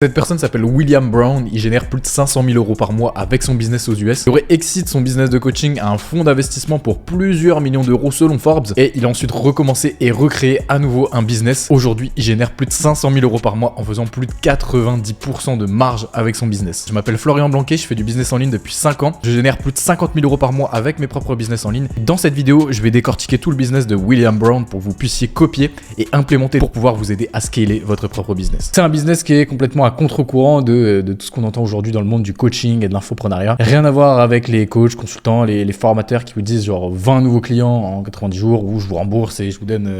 Cette personne s'appelle William Brown, il génère plus de 500 000 € par mois avec son business aux US. Il aurait exit son business de coaching à un fonds d'investissement pour plusieurs millions d'euros selon Forbes et il a ensuite recommencé et recréé à nouveau un business. Aujourd'hui, il génère plus de 500 000 € par mois en faisant plus de 90% de marge avec son business. Je m'appelle Florian Blanquet, je fais du business en ligne depuis 5 ans. Je génère plus de 50 000 € par mois avec mes propres business en ligne. Dans cette vidéo, je vais décortiquer tout le business de William Brown pour que vous puissiez copier et implémenter pour pouvoir vous aider à scaler votre propre business. C'est un business qui est complètement à contre-courant de tout ce qu'on entend aujourd'hui dans le monde du coaching et de l'infoprenariat. Rien à voir avec les coachs, consultants, les formateurs qui vous disent genre 20 nouveaux clients en 90 jours ou je vous rembourse et je vous donne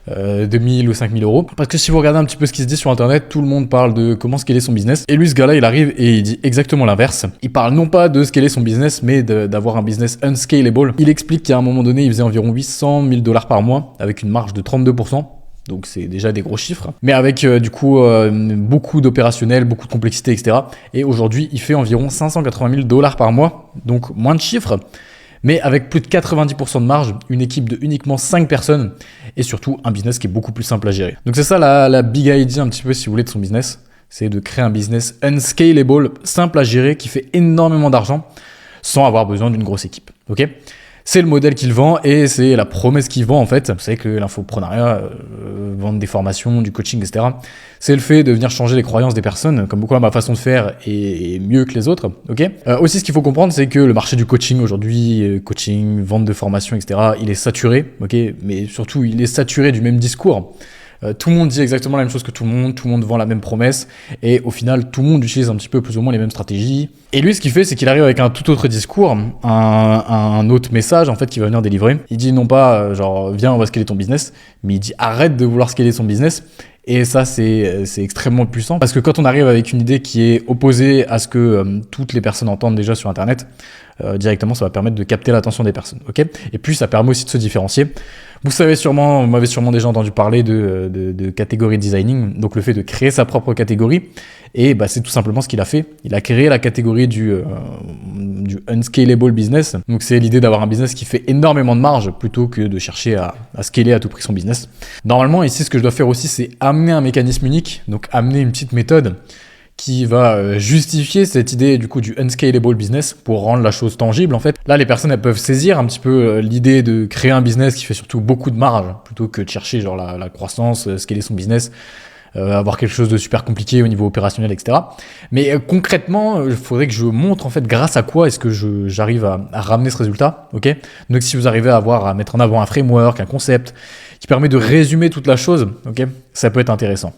2000 ou 5000 €. Parce que si vous regardez un petit peu ce qui se dit sur internet, tout le monde parle de comment scaler son business. Et lui, ce gars-là, il arrive et il dit exactement l'inverse. Il parle non pas de scaler son business, mais d'avoir un business unscalable. Il explique qu'à un moment donné, il faisait environ 800 000 $ par mois avec une marge de 32%. Donc c'est déjà des gros chiffres, mais avec du coup beaucoup d'opérationnel, beaucoup de complexité, etc. Et aujourd'hui, il fait environ 580 000 $ par mois, donc moins de chiffres, mais avec plus de 90% de marge, une équipe de uniquement 5 personnes et surtout un business qui est beaucoup plus simple à gérer. Donc c'est ça la big idea un petit peu si vous voulez de son business, c'est de créer un business unscalable, simple à gérer, qui fait énormément d'argent sans avoir besoin d'une grosse équipe. Ok ? C'est le modèle qu'il vend et c'est la promesse qu'il vend en fait. Vous savez que l'infoprenariat, vendre des formations, du coaching, etc. C'est le fait de venir changer les croyances des personnes, comme quoi ma façon de faire est mieux que les autres. Ok. Aussi, ce qu'il faut comprendre, c'est que le marché du coaching aujourd'hui, coaching, vente de formations, etc., il est saturé. Ok. Mais surtout, il est saturé du même discours. Tout le monde dit exactement la même chose que tout le monde vend la même promesse et au final tout le monde utilise un petit peu plus ou moins les mêmes stratégies. Et lui ce qu'il fait c'est qu'il arrive avec un tout autre discours, un autre message en fait qu'il va venir délivrer. Il dit non pas genre viens on va scaler ton business, mais il dit arrête de vouloir scaler son business. Et ça, c'est extrêmement puissant parce que quand on arrive avec une idée qui est opposée à ce que toutes les personnes entendent déjà sur Internet, directement, ça va permettre de capter l'attention des personnes. Ok. Et puis, ça permet aussi de se différencier. Vous savez sûrement, vous m'avez sûrement déjà entendu parler de catégorie designing, donc le fait de créer sa propre catégorie. Et bah, c'est tout simplement ce qu'il a fait. Il a créé la catégorie du unscalable business. Donc c'est l'idée d'avoir un business qui fait énormément de marge plutôt que de chercher à scaler à tout prix son business. Normalement, ici, ce que je dois faire aussi, c'est amener un mécanisme unique, donc amener une petite méthode qui va justifier cette idée du coup du unscalable business pour rendre la chose tangible en fait. Là, les personnes elles peuvent saisir un petit peu l'idée de créer un business qui fait surtout beaucoup de marge plutôt que de chercher genre la croissance, scaler son business, avoir quelque chose de super compliqué au niveau opérationnel, etc. Mais concrètement, il faudrait que je montre en fait grâce à quoi est-ce que j'arrive à ramener ce résultat. Ok. Donc si vous arrivez à mettre en avant un framework, un concept qui permet de résumer toute la chose, ok, ça peut être intéressant.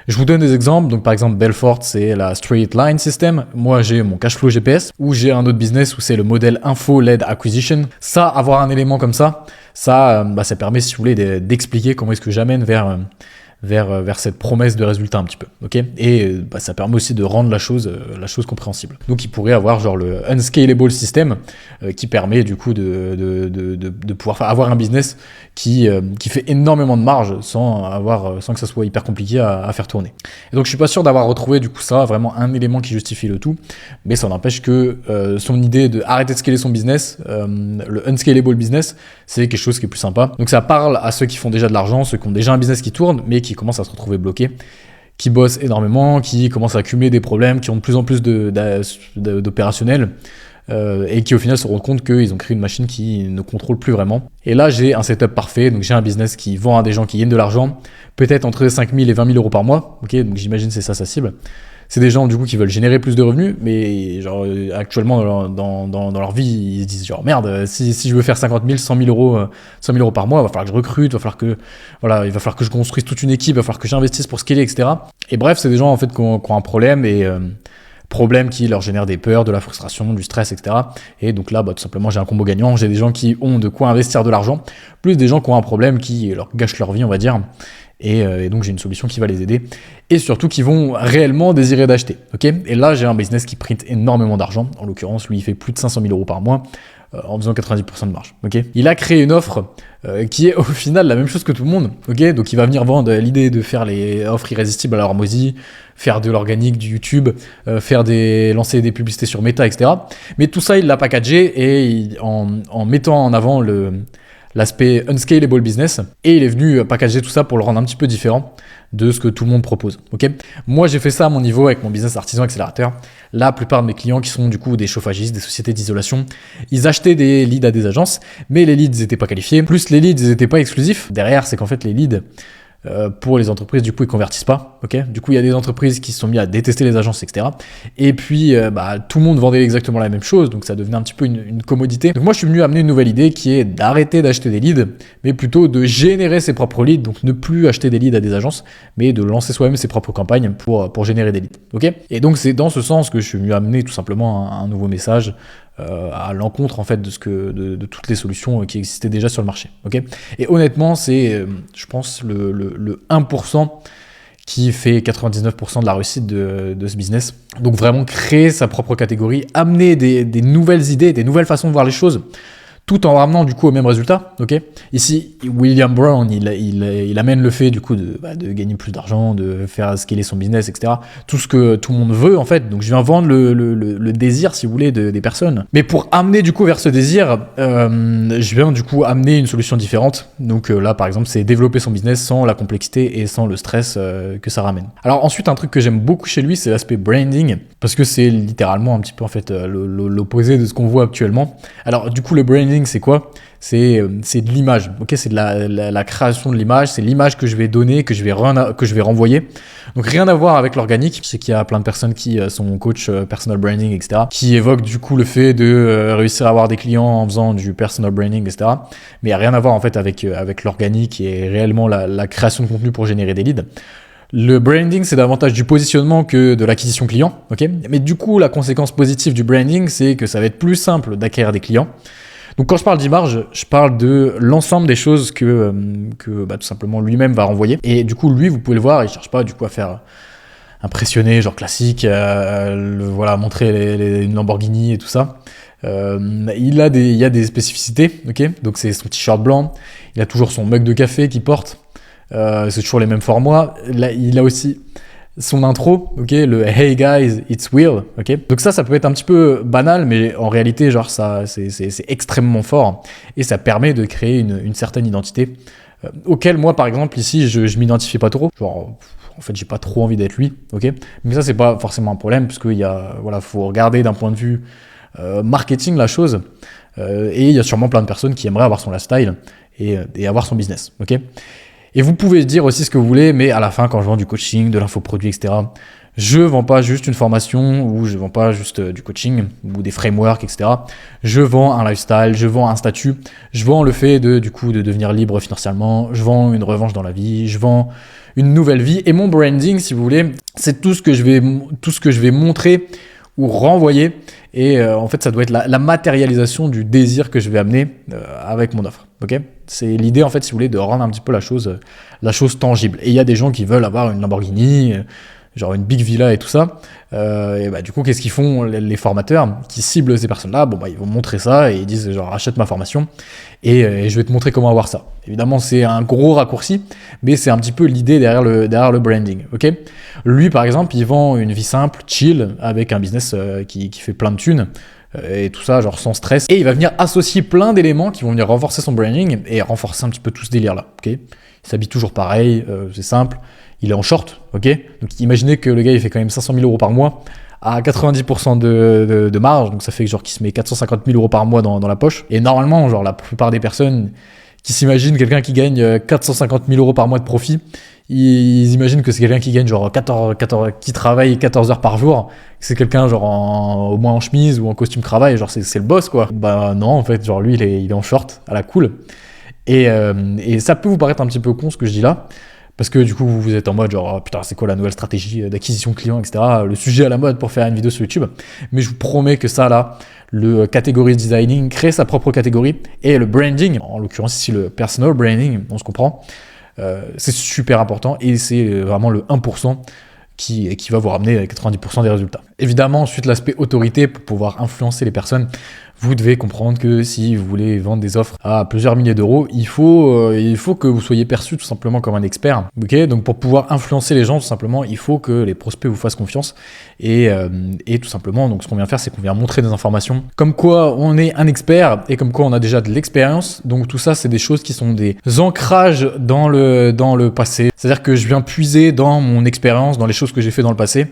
Je vous donne des exemples. Donc, par exemple, Belfort, c'est la Straight Line System. Moi, j'ai mon Cashflow GPS ou j'ai un autre business où c'est le modèle Info-Led Acquisition. Ça, avoir un élément comme ça, ça permet, si vous voulez, d'expliquer comment est-ce que j'amène vers cette promesse de résultat un petit peu, ok. Et ça permet aussi de rendre la chose compréhensible. Donc il pourrait avoir genre le unscalable system qui permet du coup de pouvoir avoir un business qui fait énormément de marge sans que ça soit hyper compliqué à faire tourner. Et donc je suis pas sûr d'avoir retrouvé du coup ça vraiment un élément qui justifie le tout, mais ça n'empêche que son idée de arrêter de scaler son business, le unscalable business, c'est quelque chose qui est plus sympa. Donc ça parle à ceux qui font déjà de l'argent, ceux qui ont déjà un business qui tourne mais qui commencent à se retrouver bloqués, qui bossent énormément, qui commencent à accumuler des problèmes, qui ont de plus en plus d'opérationnel et qui au final se rendent compte qu'ils ont créé une machine qui ne contrôle plus vraiment. Et là, j'ai un setup parfait, donc j'ai un business qui vend à des gens qui gagnent de l'argent, peut-être entre 5 000 et 20 000 € par mois, ok, donc j'imagine c'est ça sa cible. C'est des gens du coup qui veulent générer plus de revenus, mais genre actuellement dans leur vie ils se disent genre merde, si je veux faire 50 000, 100 000 € par mois, il va falloir que je recrute, il va falloir que je construise toute une équipe, il va falloir que j'investisse pour scaler, etc. Et bref, c'est des gens en fait qui ont un problème et problème qui leur génère des peurs, de la frustration, du stress, etc. Et donc là, tout simplement, j'ai un combo gagnant. J'ai des gens qui ont de quoi investir de l'argent, plus des gens qui ont un problème qui leur gâche leur vie, on va dire. Et donc j'ai une solution qui va les aider et surtout qui vont réellement désirer d'acheter. Ok. Et là j'ai un business qui print énormément d'argent. En l'occurrence, lui il fait plus de 500 000 € par mois en faisant 90% de marge. Ok. Il a créé une offre qui est au final la même chose que tout le monde. Ok. Donc il va venir vendre l'idée de faire les offres irrésistibles à la Hormozy, faire de l'organique, du YouTube, lancer des publicités sur Meta, etc. Mais tout ça il l'a packagé et en mettant en avant l'aspect unscalable business, et il est venu packager tout ça pour le rendre un petit peu différent de ce que tout le monde propose. Ok, moi j'ai fait ça à mon niveau avec mon business artisan accélérateur. La plupart de mes clients qui sont du coup des chauffagistes, des sociétés d'isolation, ils achetaient des leads à des agences, mais les leads n'étaient pas qualifiés. Plus les leads n'étaient pas exclusifs. Derrière, c'est qu'en fait les leads pour les entreprises, du coup, ils convertissent pas. Ok, du coup, il y a des entreprises qui se sont mis à détester les agences, etc. Et puis, tout le monde vendait exactement la même chose, donc ça devenait un petit peu une commodité. Donc moi, je suis venu amener une nouvelle idée qui est d'arrêter d'acheter des leads, mais plutôt de générer ses propres leads. Donc ne plus acheter des leads à des agences, mais de lancer soi-même ses propres campagnes pour générer des leads. Ok, et donc c'est dans ce sens que je suis venu amener tout simplement un nouveau message à l'encontre en fait de toutes les solutions qui existaient déjà sur le marché. Ok, et honnêtement, c'est, je pense, le 1% qui fait 99% de la réussite de ce business. Donc vraiment créer sa propre catégorie, amener des nouvelles idées, des nouvelles façons de voir les choses, tout en ramenant du coup au même résultat. Ok, ici, William Brown, il amène le fait du coup de gagner plus d'argent, de faire scaler son business, etc. Tout ce que tout le monde veut en fait. Donc je viens vendre le désir, si vous voulez, des personnes. Mais pour amener du coup vers ce désir, je viens du coup amener une solution différente. Donc là, par exemple, c'est développer son business sans la complexité et sans le stress que ça ramène. Alors ensuite, un truc que j'aime beaucoup chez lui, c'est l'aspect branding, parce que c'est littéralement un petit peu en fait l'opposé de ce qu'on voit actuellement. Alors du coup, le branding, c'est quoi ? C'est de l'image, ok, c'est de la création de l'image, c'est l'image que je vais donner, que je vais renvoyer. Donc rien à voir avec l'organique. Je sais qu'il y a plein de personnes qui sont coach personal branding, etc., qui évoquent du coup le fait de réussir à avoir des clients en faisant du personal branding, etc. Mais il n'y a rien à voir en fait avec l'organique et réellement la création de contenu pour générer des leads. Le branding, c'est davantage du positionnement que de l'acquisition client, ok. Mais du coup, la conséquence positive du branding, c'est que ça va être plus simple d'acquérir des clients. Donc quand je parle d'image, je parle de l'ensemble des choses que tout simplement lui-même va renvoyer. Et du coup, lui, vous pouvez le voir, il cherche pas du coup à faire impressionner, genre classique, montrer une Lamborghini et tout ça. Il y a des spécificités, ok. Donc c'est son t-shirt blanc, il a toujours son mug de café qu'il porte, c'est toujours les mêmes formats. Là, il a aussi son intro, ok, le Hey guys, it's Will, ok. Donc ça peut être un petit peu banal, mais en réalité, genre ça, c'est extrêmement fort et ça permet de créer une certaine identité auquel moi, par exemple, ici, je m'identifie pas trop. Genre, en fait, j'ai pas trop envie d'être lui, ok. Mais ça, c'est pas forcément un problème parce qu'il y a, faut regarder d'un point de vue marketing la chose et il y a sûrement plein de personnes qui aimeraient avoir son lifestyle et avoir son business, ok. Et vous pouvez dire aussi ce que vous voulez, mais à la fin, quand je vends du coaching, de l'infoproduit, etc., je vends pas juste une formation ou je vends pas juste du coaching ou des frameworks, etc. Je vends un lifestyle, je vends un statut, je vends le fait de devenir libre financièrement, je vends une revanche dans la vie, je vends une nouvelle vie. Et mon branding, si vous voulez, c'est tout ce que je vais montrer ou renvoyer. Et en fait, ça doit être la matérialisation du désir que je vais amener avec mon offre. Ok, c'est l'idée en fait, si vous voulez, de rendre un petit peu la chose tangible. Et il y a des gens qui veulent avoir une Lamborghini, genre une big villa et tout ça. Et du coup, qu'est-ce qu'ils font les formateurs qui ciblent ces personnes-là ? Ils vont montrer ça et ils disent genre achète ma formation et je vais te montrer comment avoir ça. Évidemment, c'est un gros raccourci, mais c'est un petit peu l'idée derrière le branding. Ok ? Lui, par exemple, il vend une vie simple, chill, avec un business qui fait plein de thunes. Et tout ça, genre sans stress. Et il va venir associer plein d'éléments qui vont venir renforcer son branding et renforcer un petit peu tout ce délire-là. Ok ? Il s'habille toujours pareil, c'est simple. Il est en short, ok ? Donc imaginez que le gars, il fait quand même 500 000 euros par mois à 90% de marge. Donc ça fait genre qu'il se met 450 000 euros par mois dans la poche. Et normalement, genre la plupart des personnes qui s'imaginent quelqu'un qui gagne 450 000 euros par mois de profit, ils imaginent que c'est quelqu'un qui gagne genre qui travaille 14 heures par jour, c'est quelqu'un genre au moins en chemise ou en costume cravate, genre c'est le boss quoi. Non, en fait, genre lui il est en short à la cool. Et ça peut vous paraître un petit peu con ce que je dis là, parce que du coup vous êtes en mode genre oh, putain c'est quoi la nouvelle stratégie d'acquisition client, etc. Le sujet à la mode pour faire une vidéo sur YouTube. Mais je vous promets que ça là, le category designing, créer sa propre catégorie et le branding, en l'occurrence ici le personal branding, on se comprend, c'est super important et c'est vraiment le 1% qui va vous ramener 90% des résultats. Évidemment, ensuite l'aspect autorité pour pouvoir influencer les personnes. vous devez comprendre que si vous voulez vendre des offres à plusieurs milliers d'euros, il faut que vous soyez perçu tout simplement comme un expert. Ok, donc pour pouvoir influencer les gens, tout simplement, il faut que les prospects vous fassent confiance. Et tout simplement, donc ce qu'on vient faire, c'est qu'on vient montrer des informations comme quoi on est un expert et comme quoi on a déjà de l'expérience. Donc tout ça, c'est des choses qui sont des ancrages dans le passé. C'est-à-dire que je viens puiser dans mon expérience, dans les choses que j'ai fait dans le passé,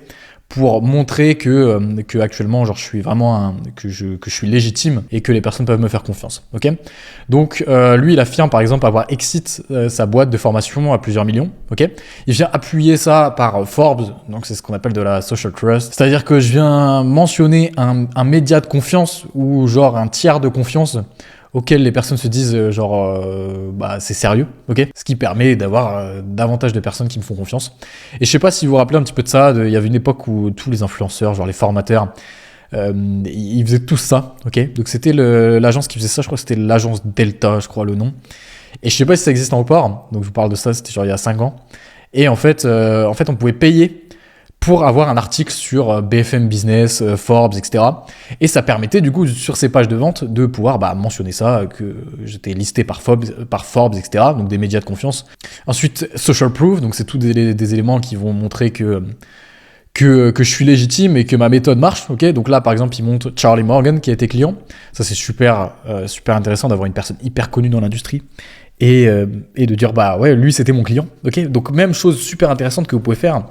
pour montrer que actuellement, genre, je suis vraiment que je suis légitime et que les personnes peuvent me faire confiance. Ok. Donc lui, il affirme par exemple avoir exit sa boîte de formation à plusieurs millions. Ok. Il vient appuyer ça par Forbes, donc c'est ce qu'on appelle de la social trust. C'est-à-dire que je viens mentionner un média de confiance ou genre un tiers de confiance auquel les personnes se disent c'est sérieux, ok. Ce qui permet d'avoir davantage de personnes qui me font confiance. Et je sais pas si vous vous rappelez un petit peu de ça, il y avait une époque où tous les influenceurs, genre les formateurs, ils faisaient tous ça, ok. Donc c'était l'agence qui faisait ça, je crois que c'était l'agence Delta, je crois le nom. Et je sais pas si ça existe encore, donc je vous parle de ça, c'était genre il y a 5 ans. Et en fait on pouvait payer pour avoir un article sur BFM Business, Forbes, etc. Et ça permettait du coup sur ces pages de vente de pouvoir mentionner ça, que j'étais listé par Forbes, etc. Donc des médias de confiance. Ensuite, social proof, donc c'est tous des éléments qui vont montrer que je suis légitime et que ma méthode marche. Ok, donc là par exemple il montre Charlie Morgan qui a été client. Ça c'est super intéressant d'avoir une personne hyper connue dans l'industrie. Et de dire ouais, lui c'était mon client. Ok, donc même chose super intéressante que vous pouvez faire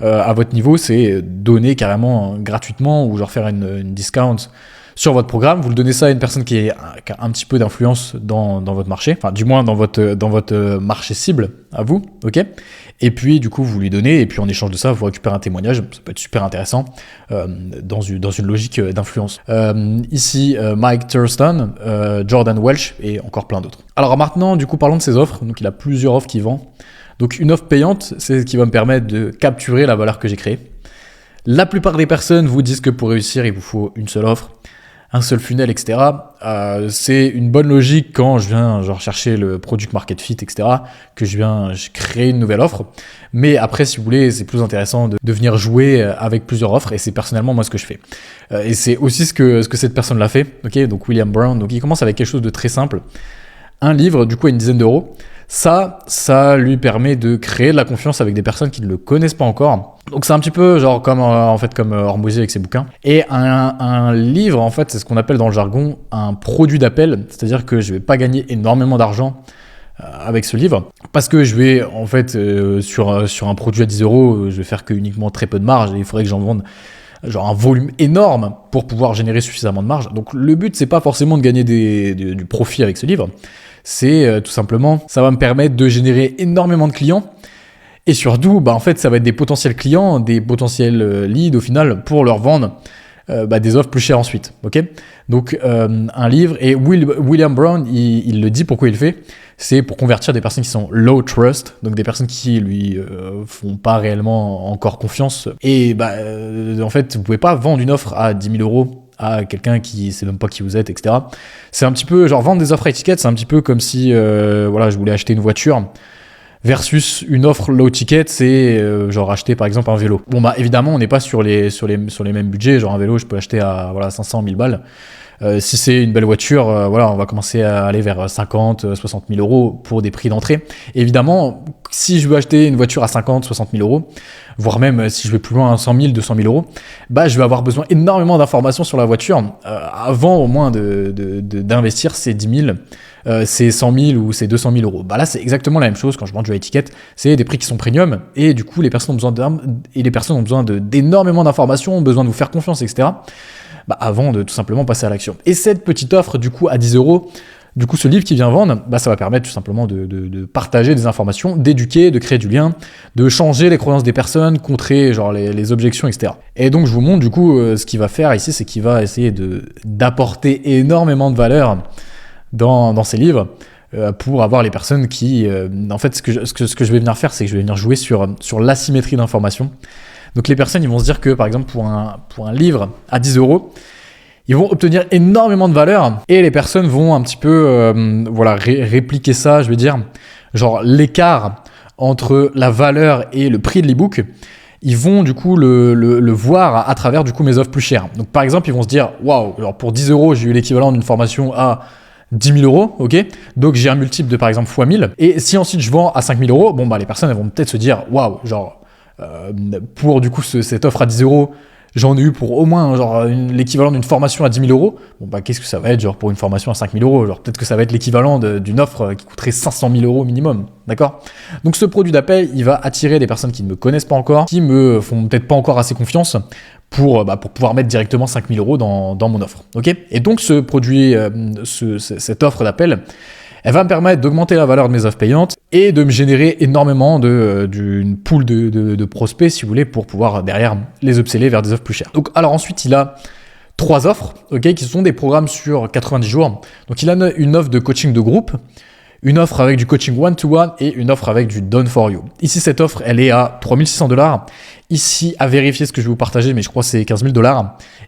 à votre niveau, c'est donner carrément gratuitement ou genre faire une discount sur votre programme. Vous le donnez ça à une personne qui a un petit peu d'influence dans votre marché, enfin du moins dans votre marché cible à vous, ok. Et puis du coup vous lui donnez et puis en échange de ça vous récupérez un témoignage. Ça peut être super intéressant dans une logique d'influence. Ici Mike Thurston, Jordan Welch et encore plein d'autres. Alors maintenant du coup parlons de ses offres. Donc il a plusieurs offres qu'il vend. Donc une offre payante, c'est ce qui va me permettre de capturer la valeur que j'ai créée. La plupart des personnes vous disent que pour réussir, il vous faut une seule offre, un seul funnel, etc. C'est une bonne logique quand je viens chercher le product market fit, etc. Que je créer une nouvelle offre. Mais après, si vous voulez, c'est plus intéressant de venir jouer avec plusieurs offres. Et c'est personnellement moi ce que je fais. Et c'est aussi ce que cette personne l'a fait. Okay, donc William Brown. Donc il commence avec quelque chose de très simple. Un livre, du coup, à une dizaine d'euros. Ça lui permet de créer de la confiance avec des personnes qui ne le connaissent pas encore. Donc c'est un petit peu genre comme Hormozy avec ses bouquins. Et un livre, en fait, c'est ce qu'on appelle dans le jargon un produit d'appel. C'est-à-dire que je vais pas gagner énormément d'argent avec ce livre parce que je vais en fait sur un produit à 10 euros, je vais faire que uniquement très peu de marge et il faudrait que j'en vende genre un volume énorme pour pouvoir générer suffisamment de marge. Donc le but c'est pas forcément de gagner du profit avec ce livre. C'est tout simplement, ça va me permettre de générer énormément de clients et surtout, en fait, ça va être des potentiels clients, des potentiels leads au final pour leur vendre des offres plus chères ensuite. Ok. Donc un livre et William Brown, il le dit pourquoi il le fait, c'est pour convertir des personnes qui sont low trust, donc des personnes qui lui font pas réellement encore confiance. Et en fait, vous pouvez pas vendre une offre à 10 000 euros à quelqu'un qui sait même pas qui vous êtes, etc. C'est un petit peu, genre vendre des offres à étiquette, c'est un petit peu comme si, je voulais acheter une voiture versus une offre low ticket, c'est genre acheter par exemple un vélo. Bon évidemment, on n'est pas sur les mêmes budgets, genre un vélo, je peux l'acheter à 500 000 balles. Si c'est une belle voiture, on va commencer à aller vers 50, 60 000 euros pour des prix d'entrée. Évidemment, si je veux acheter une voiture à 50, 60 000 euros, voire même si je vais plus loin à 100 000, 200 000 euros, je vais avoir besoin énormément d'informations sur la voiture avant au moins d'investir ces 10 000, ces 100 000 ou ces 200 000 euros. Là, c'est exactement la même chose quand je vends du à étiquette. C'est des prix qui sont premium et du coup, les personnes ont besoin d'énormément d'informations, ont besoin de vous faire confiance, etc. Avant de tout simplement passer à l'action. Et cette petite offre, du coup, à 10 euros, du coup, ce livre qui vient vendre, ça va permettre tout simplement de partager des informations, d'éduquer, de créer du lien, de changer les croyances des personnes, contrer genre les objections, etc. Et donc, je vous montre du coup ce qu'il va faire ici, c'est qu'il va essayer d'apporter énormément de valeur dans ces livres pour avoir les personnes qui... en fait, ce que je vais venir faire, c'est que je vais venir jouer sur l'asymétrie d'information. Donc les personnes, ils vont se dire que par exemple pour un livre à 10 euros, ils vont obtenir énormément de valeur et les personnes vont un petit peu répliquer ça, je vais dire, genre l'écart entre la valeur et le prix de l'ebook. ils vont du coup le voir à travers du coup mes offres plus chères. Donc par exemple, ils vont se dire waouh, alors pour 10 euros, j'ai eu l'équivalent d'une formation à 10 000 euros, ok? Donc j'ai un multiple de par exemple x 1000. Et si ensuite je vends à 5 000 euros, bon bah les personnes elles vont peut-être se dire waouh, genre pour du coup cette offre à 10 euros, j'en ai eu pour au moins genre l'équivalent d'une formation à 10 000 euros. Bon bah qu'est-ce que ça va être genre pour une formation à 5 000 euros? Genre peut-être que ça va être l'équivalent d'une offre qui coûterait 500 000 euros minimum, d'accord? Donc ce produit d'appel, il va attirer des personnes qui ne me connaissent pas encore, qui me font peut-être pas encore assez confiance pour pouvoir mettre directement 5 000 euros dans mon offre, ok? Et donc ce produit, cette offre d'appel, elle va me permettre d'augmenter la valeur de mes offres payantes et de me générer énormément d'une pool de prospects, si vous voulez, pour pouvoir derrière les upseller vers des offres plus chères. Donc, alors ensuite, il a 3 offres, ok, qui sont des programmes sur 90 jours. Donc, il a une offre de coaching de groupe, une offre avec du coaching one-to-one et une offre avec du done for you. Ici, cette offre, elle est à 3 600$. Ici, à vérifier ce que je vais vous partager, mais je crois que c'est 15 000$.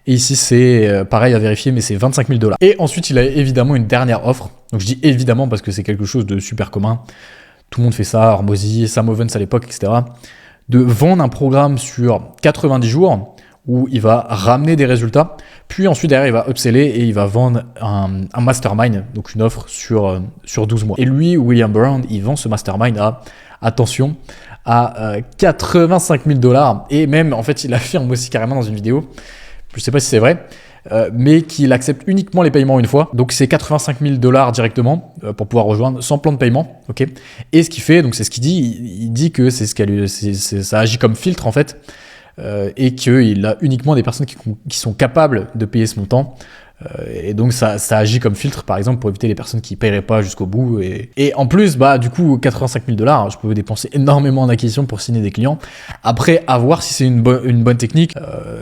Et ici, c'est pareil à vérifier, mais c'est 25 000$. Et ensuite, il a évidemment une dernière offre. Donc, je dis évidemment parce que c'est quelque chose de super commun. Tout le monde fait ça, Hormozy, Sam Ovens à l'époque, etc. De vendre un programme sur 90 jours où il va ramener des résultats. Puis ensuite, derrière, il va upseller et il va vendre un mastermind, donc une offre sur 12 mois. Et lui, William Brown, il vend ce mastermind à, attention, à 85 000$. Et même, en fait, il affirme aussi carrément dans une vidéo, je ne sais pas si c'est vrai, mais qu'il accepte uniquement les paiements une fois. Donc, c'est 85 000$ directement pour pouvoir rejoindre sans plan de paiement. Ok. Et ce qu'il fait, donc c'est ce qu'il dit, il dit que c'est ça agit comme filtre en fait. Et qu'il a uniquement des personnes qui sont capables de payer ce montant. Et donc ça agit comme filtre, par exemple, pour éviter les personnes qui ne paieraient pas jusqu'au bout. Et en plus, bah, du coup, 85 000$, je peux dépenser énormément en acquisition pour signer des clients. Après, à voir si c'est une bonne technique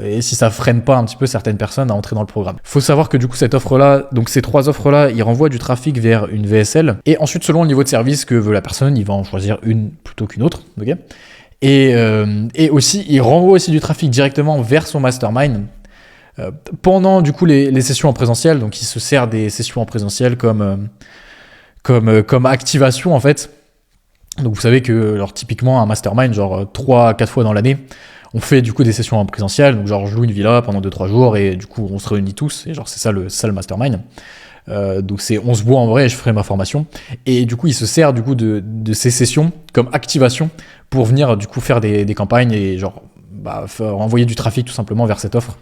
et si ça freine pas un petit peu certaines personnes à entrer dans le programme. Il faut savoir que du coup, cette offre-là, donc ces 3 offres-là, ils renvoient du trafic vers une VSL. Et ensuite, selon le niveau de service que veut la personne, il va en choisir une plutôt qu'une autre. Ok. Et aussi, il renvoie aussi du trafic directement vers son mastermind pendant du coup les sessions en présentiel. Donc, il se sert des sessions en présentiel comme activation en fait. Donc, vous savez que genre, typiquement un mastermind, genre 3-4 fois dans l'année, on fait du coup des sessions en présentiel. Donc, genre je loue une villa pendant 2-3 jours et du coup on se réunit tous. Et genre c'est ça le mastermind. Donc on se voit en vrai et je ferai ma formation. Et du coup, il se sert du coup de ces sessions comme activation pour venir du coup faire des campagnes et genre envoyer du trafic tout simplement vers cette offre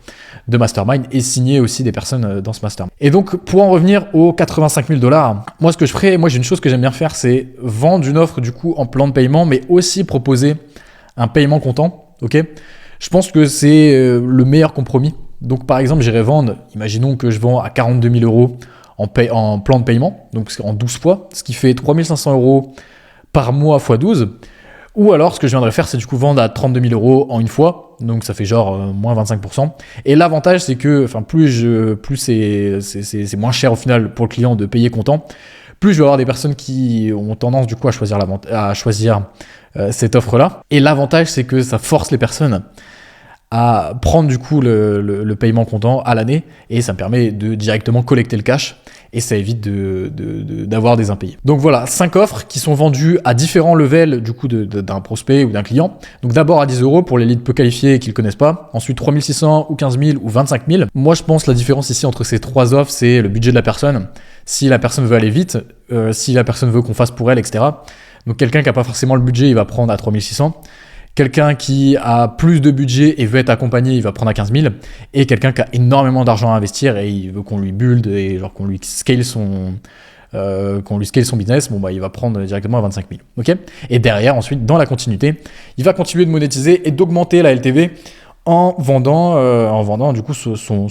de mastermind et signer aussi des personnes dans ce mastermind. Et donc pour en revenir aux 85 000$, moi ce que je ferais, moi j'ai une chose que j'aime bien faire, c'est vendre une offre du coup en plan de paiement, mais aussi proposer un paiement comptant. Ok, je pense que c'est le meilleur compromis. Donc par exemple, j'irais vendre, imaginons que je vends à 42 000€ en plan de paiement, donc en 12 fois, ce qui fait 3 500€ par mois x 12. Ou alors, ce que je viendrais faire, c'est du coup vendre à 32 000€ en une fois, donc ça fait genre moins 25%. Et l'avantage, c'est que plus c'est moins cher au final pour le client de payer comptant, plus je vais avoir des personnes qui ont tendance du coup à choisir cette offre-là. Et l'avantage, c'est que ça force les personnes à prendre du coup le paiement comptant à l'année et ça me permet de directement collecter le cash et ça évite d'avoir des impayés. Donc voilà, 5 offres qui sont vendues à différents levels du coup d'un prospect ou d'un client. Donc d'abord à 10€ pour les leads peu qualifiés et qui ne le connaissent pas. Ensuite 3 600 ou 15 000 ou 25 000. Moi je pense la différence ici entre ces 3 offres, c'est le budget de la personne. Si la personne veut aller vite, si la personne veut qu'on fasse pour elle, etc. Donc quelqu'un qui n'a pas forcément le budget, il va prendre à 3 600. Quelqu'un qui a plus de budget et veut être accompagné, il va prendre à 15 000. Et quelqu'un qui a énormément d'argent à investir et il veut qu'on lui build et genre qu'on lui scale son business, il va prendre directement à 25 000. Okay, et derrière, ensuite, dans la continuité, il va continuer de monétiser et d'augmenter la LTV en vendant du coup son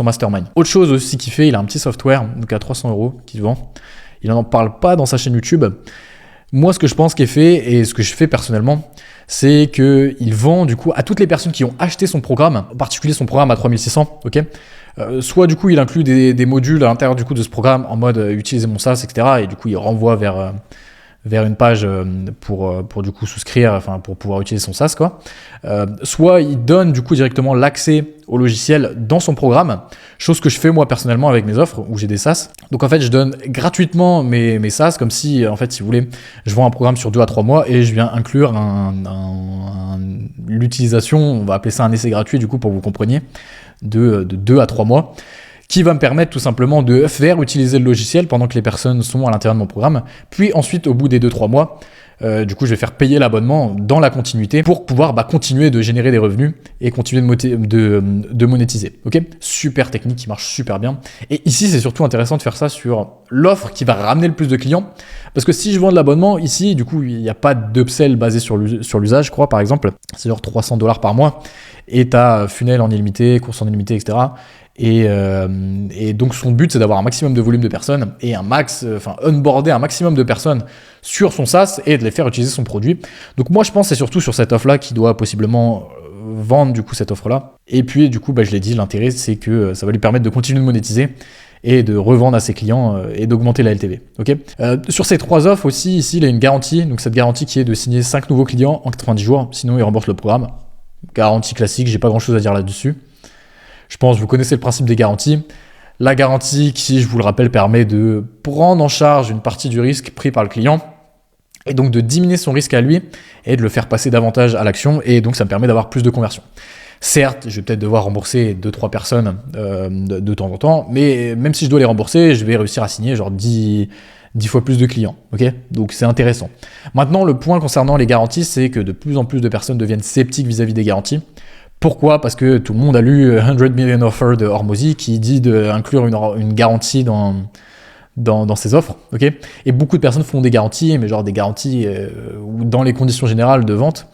mastermind. Autre chose aussi qu'il fait, il a un petit software donc à 300€ qu'il vend. Il n'en parle pas dans sa chaîne YouTube. Moi, ce que je pense qu'il est fait et ce que je fais personnellement, c'est qu'il vend du coup à toutes les personnes qui ont acheté son programme, en particulier son programme à 3600, ok. Soit du coup il inclut des modules à l'intérieur du coup de ce programme en mode utiliser mon SaaS, etc. Et du coup il renvoie vers vers une page pour du coup souscrire, enfin pour pouvoir utiliser son SaaS quoi. Soit il donne du coup directement l'accès au logiciel dans son programme, chose que je fais moi personnellement avec mes offres où j'ai des SaaS. Donc en fait je donne gratuitement mes SaaS comme si en fait si vous voulez je vends un programme sur 2 à 3 mois et je viens inclure l'utilisation, on va appeler ça un essai gratuit du coup pour que vous compreniez, de 2 à 3 mois, qui va me permettre tout simplement de faire utiliser le logiciel pendant que les personnes sont à l'intérieur de mon programme. Puis ensuite, au bout des 2-3 mois, du coup, je vais faire payer l'abonnement dans la continuité pour pouvoir continuer de générer des revenus et continuer de monétiser. Ok, super technique qui marche super bien. Et ici, c'est surtout intéressant de faire ça sur l'offre qui va ramener le plus de clients. Parce que si je vends de l'abonnement, ici, du coup, il n'y a pas d'upsell basé sur l'usage, je crois, par exemple. C'est genre $300 par mois. Et tu as funnel en illimité, course en illimité, etc. Et donc son but c'est d'avoir un maximum de volume de personnes et onboarder un maximum de personnes sur son SaaS et de les faire utiliser son produit. Donc moi je pense que c'est surtout sur cette offre là qui doit possiblement vendre du coup cette offre là. Et puis du coup je l'ai dit, l'intérêt c'est que ça va lui permettre de continuer de monétiser et de revendre à ses clients et d'augmenter la LTV. Okay, sur ces 3 offres aussi, ici il y a une garantie, donc cette garantie qui est de signer 5 nouveaux clients en 90 jours, sinon il rembourse le programme. Garantie classique, j'ai pas grand chose à dire là-dessus. Je pense que vous connaissez le principe des garanties. La garantie qui, je vous le rappelle, permet de prendre en charge une partie du risque pris par le client et donc de diminuer son risque à lui et de le faire passer davantage à l'action et donc ça me permet d'avoir plus de conversion. Certes, je vais peut-être devoir rembourser 2-3 personnes de temps en temps, mais même si je dois les rembourser, je vais réussir à signer genre 10 fois plus de clients. Okay, donc c'est intéressant. Maintenant, le point concernant les garanties, c'est que de plus en plus de personnes deviennent sceptiques vis-à-vis des garanties. Pourquoi ? Parce que tout le monde a lu 100 Million Offers de Hormozy qui dit d'inclure une garantie dans ses offres. Okay, et beaucoup de personnes font des garanties, mais genre des garanties où dans les conditions générales de vente,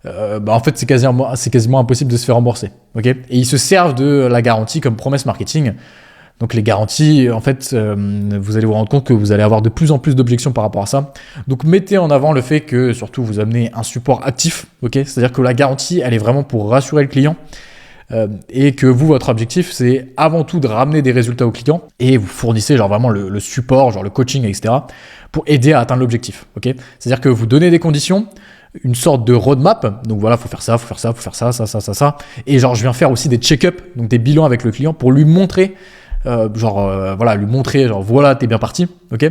en fait c'est quasiment impossible de se faire rembourser. Okay, et ils se servent de la garantie comme promesse marketing. Donc les garanties, en fait, vous allez vous rendre compte que vous allez avoir de plus en plus d'objections par rapport à ça. Donc mettez en avant le fait que surtout vous amenez un support actif, ok ? C'est-à-dire que la garantie, elle est vraiment pour rassurer le client et que vous, votre objectif, c'est avant tout de ramener des résultats au client et vous fournissez genre vraiment le support, genre le coaching, etc. pour aider à atteindre l'objectif, ok ? C'est-à-dire que vous donnez des conditions, une sorte de roadmap, donc voilà, faut faire ça, ça. Et genre je viens faire aussi des check-up, donc des bilans avec le client pour lui montrer lui montrer voilà t'es bien parti, ok,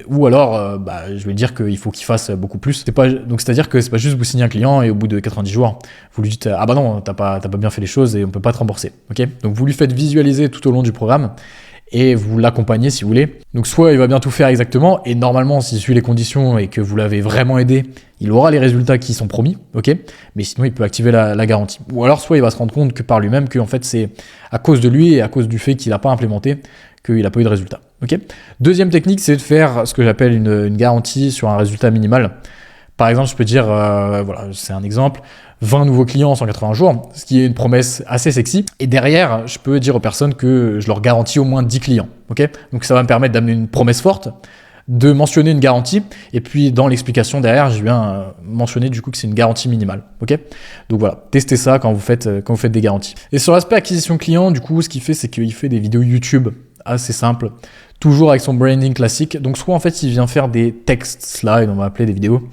ou alors je vais dire qu'il faut qu'il fasse beaucoup plus. C'est-à-dire que c'est pas juste vous signez un client et au bout de 90 jours vous lui dites ah bah non t'as pas bien fait les choses et on peut pas te rembourser, ok. Donc vous lui faites visualiser tout au long du programme et vous l'accompagnez si vous voulez. Donc soit il va bien tout faire exactement et normalement s'il suit les conditions et que vous l'avez vraiment aidé, il aura les résultats qui sont promis, ok. Mais sinon il peut activer la garantie. Ou alors soit il va se rendre compte que par lui-même que en fait c'est à cause de lui et à cause du fait qu'il n'a pas implémenté qu'il n'a pas eu de résultat, ok. Deuxième technique, c'est de faire ce que j'appelle une garantie sur un résultat minimal. Par exemple, je peux dire, c'est un exemple, 20 nouveaux clients en 180 jours, ce qui est une promesse assez sexy. Et derrière, je peux dire aux personnes que je leur garantis au moins 10 clients. Okay, donc ça va me permettre d'amener une promesse forte, de mentionner une garantie, et puis dans l'explication derrière, je viens mentionner du coup que c'est une garantie minimale. Okay, donc voilà, testez ça quand vous faites des garanties. Et sur l'aspect acquisition client, du coup, ce qu'il fait, c'est qu'il fait des vidéos YouTube assez simples, toujours avec son branding classique. Donc soit en fait, il vient faire des text slides, on va appeler des vidéos.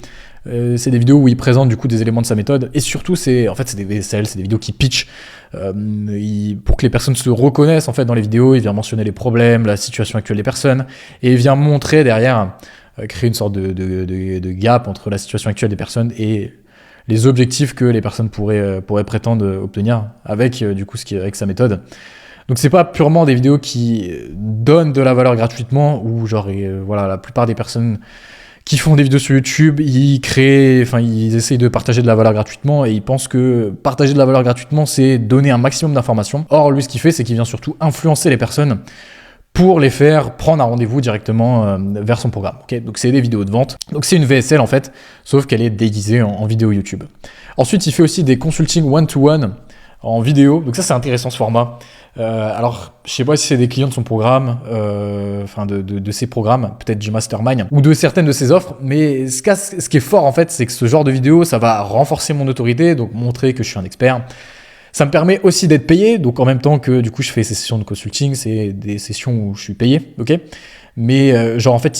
C'est des vidéos où il présente du coup des éléments de sa méthode et surtout c'est des VSL, c'est des vidéos qui pitch pour que les personnes se reconnaissent en fait dans les vidéos. Il vient mentionner les problèmes, la situation actuelle des personnes et il vient montrer derrière, créer une sorte de gap entre la situation actuelle des personnes et les objectifs que les personnes pourraient prétendre obtenir avec avec sa méthode. Donc c'est pas purement des vidéos qui donnent de la valeur gratuitement ou la plupart des personnes qui font des vidéos sur YouTube, ils essayent de partager de la valeur gratuitement et ils pensent que partager de la valeur gratuitement, c'est donner un maximum d'informations. Or, lui, ce qu'il fait, c'est qu'il vient surtout influencer les personnes pour les faire prendre un rendez-vous directement vers son programme. Okay, donc, c'est des vidéos de vente. Donc, c'est une VSL, en fait, sauf qu'elle est déguisée en vidéo YouTube. Ensuite, il fait aussi des consulting one-to-one en vidéo. Donc, ça, c'est intéressant, ce format. Alors, je sais pas si c'est des clients de son programme, de ses programmes, peut-être du Mastermind, ou de certaines de ses offres, mais ce qui est fort en fait, c'est que ce genre de vidéo, ça va renforcer mon autorité, donc montrer que je suis un expert. Ça me permet aussi d'être payé, donc en même temps que du coup je fais ces sessions de consulting, c'est des sessions où je suis payé, ok. Mais genre en fait,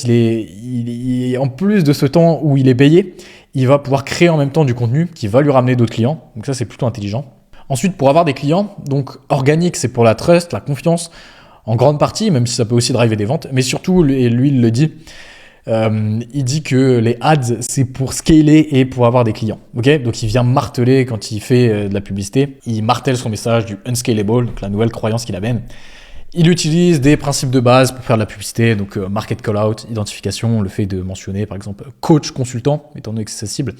en plus de ce temps où il est payé, il va pouvoir créer en même temps du contenu qui va lui ramener d'autres clients. Donc ça, c'est plutôt intelligent. Ensuite, pour avoir des clients, donc organique, c'est pour la trust, la confiance, en grande partie, même si ça peut aussi driver des ventes. Mais surtout, et lui, il le dit, il dit que les ads, c'est pour scaler et pour avoir des clients. Okay, donc, il vient marteler quand il fait de la publicité. Il martèle son message du unscalable, donc la nouvelle croyance qu'il amène. Il utilise des principes de base pour faire de la publicité, donc market call-out, identification, le fait de mentionner par exemple coach consultant, étant donné que c'est sa cible,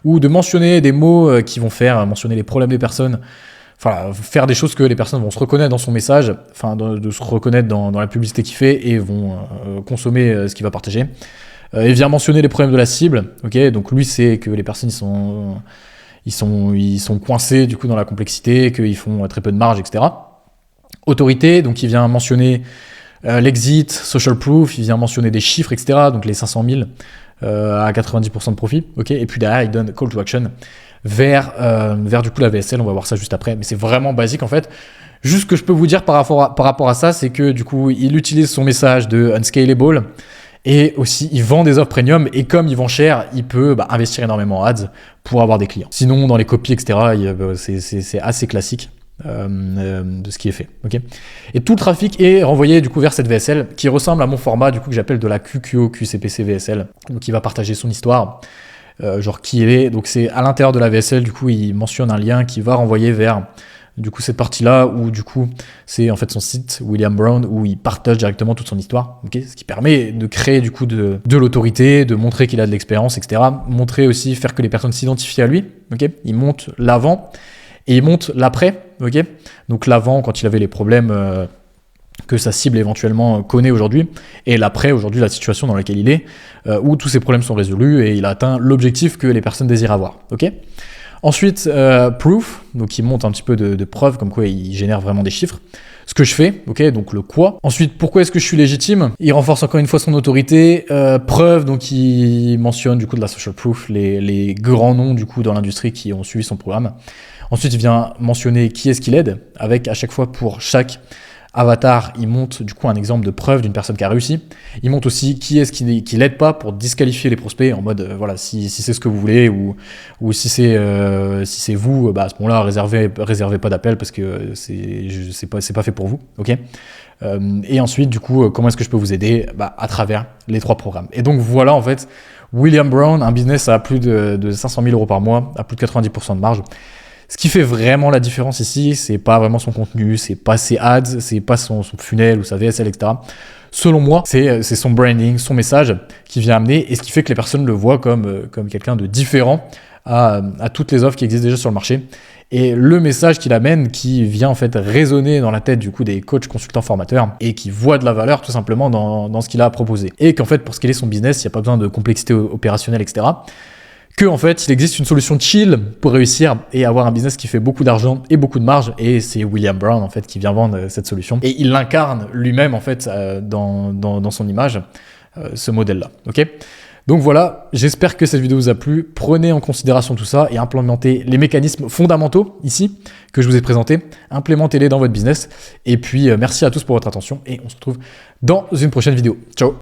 ou de mentionner des mots qui vont faire mentionner les problèmes des personnes, enfin faire des choses que les personnes vont se reconnaître dans son message, enfin de se reconnaître dans la publicité qu'il fait et vont consommer ce qu'il va partager. Il vient mentionner les problèmes de la cible, ok, donc lui c'est que les personnes ils sont coincés du coup dans la complexité, qu'ils font très peu de marge, etc. Autorité, donc il vient mentionner l'exit, social proof, il vient mentionner des chiffres, etc. Donc les 500 000 à 90% de profit, ok. Et puis derrière, il donne call to action vers du coup la VSL, on va voir ça juste après, mais c'est vraiment basique en fait. Juste ce que je peux vous dire par rapport à ça, c'est que du coup, il utilise son message de unscalable et aussi il vend des offres premium et comme il vend cher, il peut investir énormément en ads pour avoir des clients. Sinon, dans les copies, etc., c'est assez classique. De ce qui est fait, ok. Et tout le trafic est renvoyé du coup vers cette VSL qui ressemble à mon format du coup que j'appelle de la QQO QCPC VSL. Donc il va partager son histoire, genre qui il est. Donc c'est à l'intérieur de la VSL du coup il mentionne un lien qui va renvoyer vers du coup cette partie-là où du coup c'est en fait son site William Brown où il partage directement toute son histoire, ok. Ce qui permet de créer du coup de l'autorité, de montrer qu'il a de l'expérience, etc. Montrer aussi, faire que les personnes s'identifient à lui, ok. Il monte l'avant. Et il monte l'après, ok. Donc l'avant, quand il avait les problèmes que sa cible éventuellement connaît aujourd'hui, et l'après, aujourd'hui, la situation dans laquelle il est, où tous ses problèmes sont résolus et il a atteint l'objectif que les personnes désirent avoir, ok. Ensuite, proof, donc il monte un petit peu de preuves, comme quoi il génère vraiment des chiffres. Ce que je fais, ok, donc le quoi. Ensuite, pourquoi est-ce que je suis légitime? Il renforce encore une fois son autorité. Preuve, donc il mentionne du coup de la social proof, les grands noms du coup dans l'industrie qui ont suivi son programme. Ensuite, il vient mentionner qui est-ce qu'il aide, avec à chaque fois pour chaque avatar, il montre du coup un exemple de preuve d'une personne qui a réussi. Il montre aussi qui est-ce qui l'aide pas pour disqualifier les prospects en mode voilà, si c'est ce que vous voulez ou si c'est vous, à ce moment-là réservez pas d'appel parce que c'est pas fait pour vous, ok. Et ensuite du coup comment est-ce que je peux vous aider à travers les 3 programmes. Et donc voilà en fait William Brown, un business à plus de 500 000 € par mois, à plus de 90% de marge. Ce qui fait vraiment la différence ici, c'est pas vraiment son contenu, c'est pas ses ads, c'est pas son funnel ou sa VSL, etc. Selon moi, c'est son branding, son message qui vient amener et ce qui fait que les personnes le voient comme quelqu'un de différent à toutes les offres qui existent déjà sur le marché. Et le message qu'il amène qui vient en fait résonner dans la tête du coup des coachs, consultants, formateurs et qui voient de la valeur tout simplement dans ce qu'il a à proposer. Et qu'en fait, pour scaler son business, il n'y a pas besoin de complexité opérationnelle, etc. Que en fait, il existe une solution chill pour réussir et avoir un business qui fait beaucoup d'argent et beaucoup de marge. Et c'est William Brown en fait qui vient vendre cette solution. Et il l'incarne lui-même en fait dans son image, ce modèle-là. Ok. Donc voilà, j'espère que cette vidéo vous a plu. Prenez en considération tout ça et implémentez les mécanismes fondamentaux ici que je vous ai présentés. Implémentez-les dans votre business. Et puis merci à tous pour votre attention et on se retrouve dans une prochaine vidéo. Ciao.